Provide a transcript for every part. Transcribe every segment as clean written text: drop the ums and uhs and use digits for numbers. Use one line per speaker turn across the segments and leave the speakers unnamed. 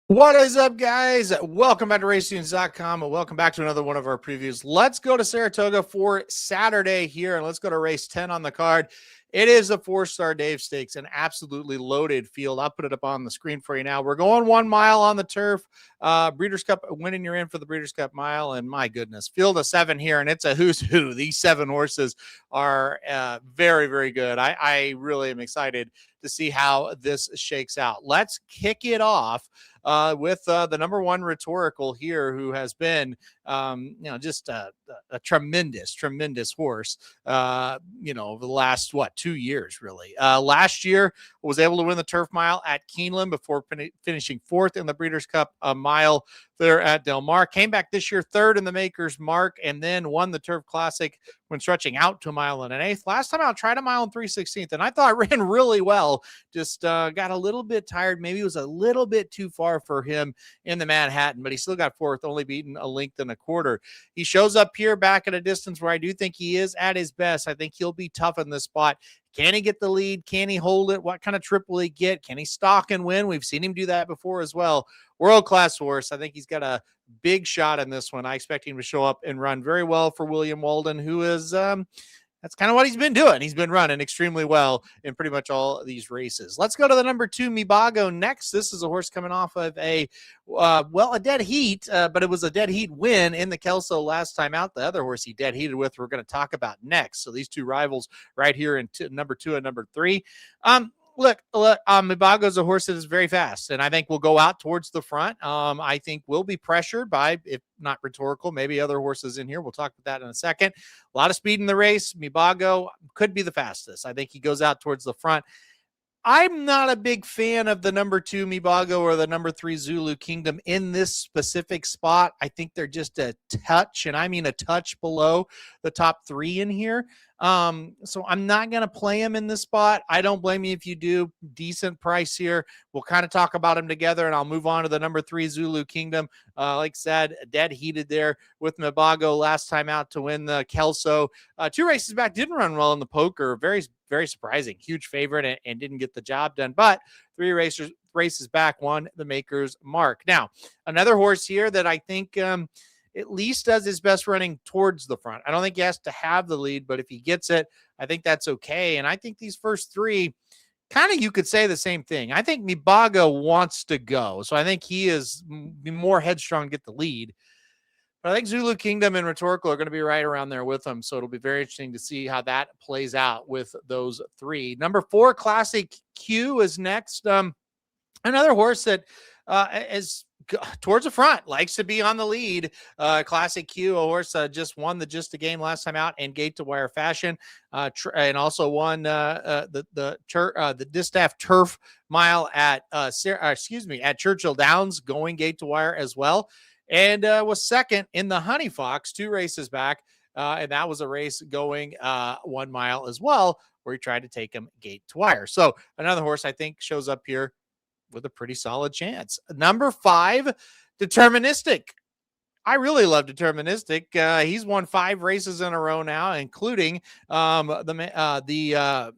What is up, guys? Welcome back to RaceTunes.com and welcome back to another one of our previews. Let's go to Saratoga for Saturday here, and let's go to race 10 on the card. It is the Fourstardave Stakes, an absolutely loaded field. I'll put it up on the screen for you now. We're going 1 mile on the turf. Breeders' Cup winning, you're in for the Breeders' Cup mile, and my goodness, field of 7 here, and it's a who's who. These 7 horses are very, very good. I really am excited to see how this shakes out. Let's kick it off with the number 1 Rhetorical here, who has been, just a tremendous horse, over the last, 2 years, really. Last year was able to win the turf mile at Keeneland before finishing 4th in the Breeders' Cup mile there at Del Mar. Came back this year 3rd in the Maker's Mark, and then won the Turf Classic when stretching out to a mile and an eighth. Last time out, tried a mile and 3/16, and I thought it ran really well. Just got a little bit tired. Maybe it was a little bit too far for him in the Manhattan, but he still got 4th, only beaten a length and a quarter. He shows up here back at a distance where I do think he is at his best. I think he'll be tough in this spot. Can he get the lead? Can he hold it? What kind of trip will he get? Can he stalk and win? We've seen him do that before as well. World-class horse. I think he's got a big shot in this one. I expect him to show up and run very well for William Walden, who is that's kind of what he's been doing. He's been running extremely well in pretty much all of these races. Let's go to the number 2, Mibago, next. This is a horse coming off of a dead heat, but it was a dead heat win in the Kelso last time out. The other horse he dead heated with, we're going to talk about next. So these two rivals right here in number 2 and number 3. Look, Mibago's a horse that is very fast, and I think will go out towards the front. I think will be pressured by, if not Rhetorical, maybe other horses in here. We'll talk about that in a second. A lot of speed in the race. Mibago could be the fastest. I think he goes out towards the front. I'm not a big fan of the number 2 Mibago or the number 3 Zulu Kingdom in this specific spot. I think they're just a touch, and I mean a touch below the top 3 in here. So I'm not going to play him in this spot. I don't blame you if you do. Decent price here. We'll kind of talk about him together, and I'll move on to the number 3 Zulu Kingdom. Like I said, dead heated there with Mibago last time out to win the Kelso. 2 races back, didn't run well in the poker. Very, very surprising. Huge favorite and didn't get the job done. But 3 races back, won the Maker's Mark. Now, another horse here that I think at least does his best running towards the front. I don't think he has to have the lead, but if he gets it, I think that's okay. And I think these first 3, kind of you could say the same thing. I think Mibago wants to go. So I think he is more headstrong to get the lead. But I think Zulu Kingdom and Rhetorical are going to be right around there with them. So it'll be very interesting to see how that plays out with those 3. Number 4, Classic Q is next. Another horse that is towards the front, likes to be on the lead. Classic Q, a horse just won the Just a Game last time out in gate to wire fashion, and also won the Distaff Turf Mile at Churchill Downs, going gate to wire as well, and was second in the Honey Fox 2 races back, and that was a race going 1 mile as well, where he tried to take him gate to wire. So another horse I think shows up here with a pretty solid chance. Number 5, Deterministic. I really love Deterministic. He's won 5 races in a row now, including the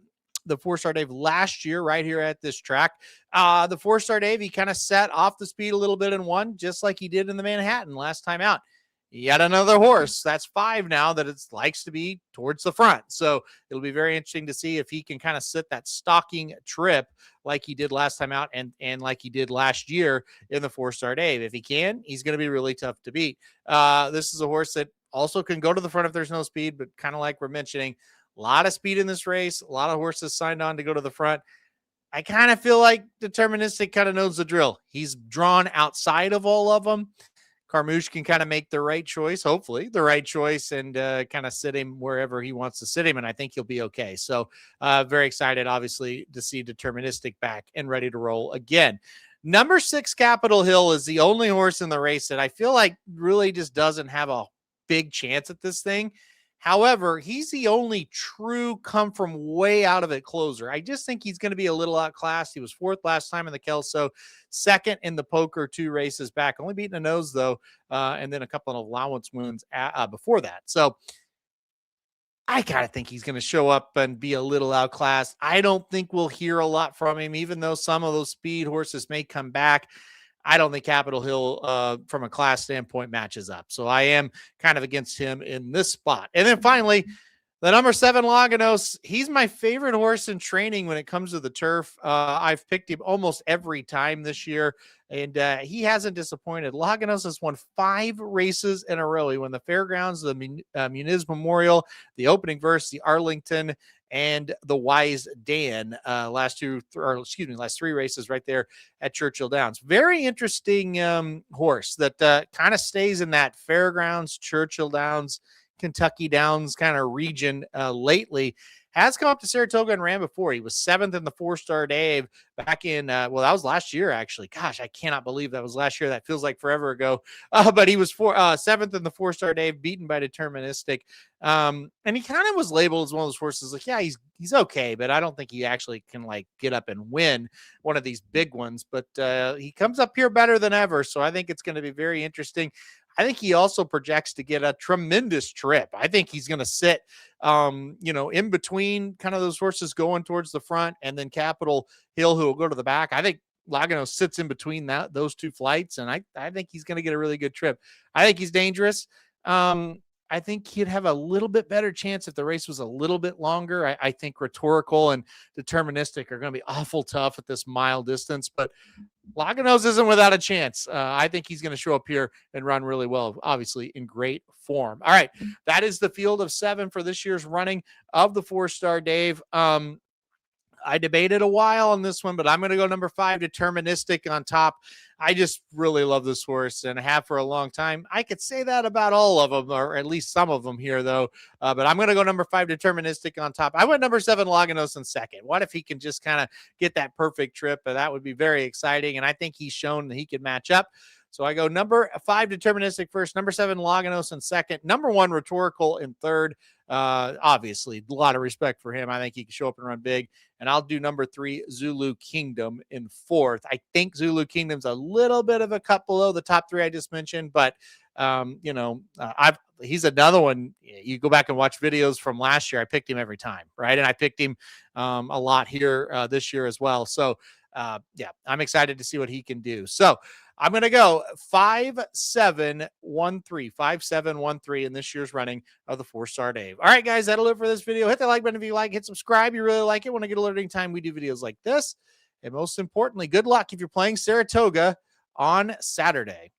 Fourstardave last year right here at this track. The Fourstardave, he kind of set off the speed a little bit and won, just like he did in the Manhattan last time out. Yet another horse. That's 5 now that it likes to be towards the front. So it'll be very interesting to see if he can kind of sit that stalking trip like he did last time out and like he did last year in the Fourstardave. If he can, he's going to be really tough to beat. This is a horse that also can go to the front if there's no speed, but kind of like we're mentioning, a lot of speed in this race. A lot of horses signed on to go to the front. I kind of feel like Deterministic kind of knows the drill. He's drawn outside of all of them. Carmouche can kind of make the right choice, hopefully the right choice, and kind of sit him wherever he wants to sit him, and I think he'll be okay. So very excited, obviously, to see Deterministic back and ready to roll again. Number 6, Capitol Hill, is the only horse in the race that I feel like really just doesn't have a big chance at this thing. However, he's the only true come from way out of it closer. I just think he's going to be a little outclassed. He was 4th last time in the Kelso, 2nd in the poker 2 races back, only beating a nose though, and then a couple of allowance wounds before that. So I kind of think he's going to show up and be a little outclassed. I don't think we'll hear a lot from him, even though some of those speed horses may come back. I don't think Capitol Hill, from a class standpoint, matches up. So I am kind of against him in this spot. And then finally, the number 7 Laganos, he's my favorite horse in training when it comes to the turf. I've picked him almost every time this year, and he hasn't disappointed. Laganos has won 5 races in a row. He won the Fairgrounds, the Muniz Memorial, the Opening Verse, the Arlington, and the Wise Dan last 3 races right there at Churchill Downs. Very interesting horse that kind of stays in that Fairgrounds, Churchill Downs, Kentucky Downs kind of region lately. Has come up to Saratoga and ran before. He was 7th in the Fourstardave back in, that was last year, actually. Gosh, I cannot believe that was last year. That feels like forever ago. But he was 7th in the Fourstardave, beaten by Deterministic. And he kind of was labeled as one of those horses like, yeah, he's okay, but I don't think he actually can like get up and win one of these big ones. But he comes up here better than ever. So I think it's going to be very interesting. I think he also projects to get a tremendous trip. I think he's going to sit, in between kind of those horses going towards the front and then Capitol Hill, who will go to the back. I think Laganos sits in between those 2 flights, and I think he's going to get a really good trip. I think he's dangerous. I think he'd have a little bit better chance if the race was a little bit longer. I think Rhetorical and Deterministic are going to be awful tough at this mile distance, but Laganos isn't without a chance. I think he's going to show up here and run really well, obviously in great form. All right, that is the field of 7 for this year's running of the 4-Star Dave. I debated a while on this one, but I'm going to go number 5, Deterministic on top. I just really love this horse and have for a long time. I could say that about all of them, or at least some of them here, though. But I'm going to go number 5, Deterministic on top. I went number 7, Laganos in second. What if he can just kind of get that perfect trip? That would be very exciting. And I think he's shown that he can match up. So I go number 5, Deterministic first, number 7, Laganos in second, number 1, Rhetorical in third. Obviously, a lot of respect for him. I think he can show up and run big. And I'll do number 3, Zulu Kingdom in fourth. I think Zulu Kingdom's a little bit of a cut below the top 3 I just mentioned, but he's another one. You go back and watch videos from last year. I picked him every time, right? And I picked him a lot here this year as well. So I'm excited to see what he can do. So I'm going to go 5-7-1-3, 5-7-1-3 in this year's running of the 4-Star Dave. All right, guys, that'll do it for this video. Hit the like button if you like. Hit subscribe. You really like it. Want to get alerting time we do videos like this. And most importantly, good luck if you're playing Saratoga on Saturday.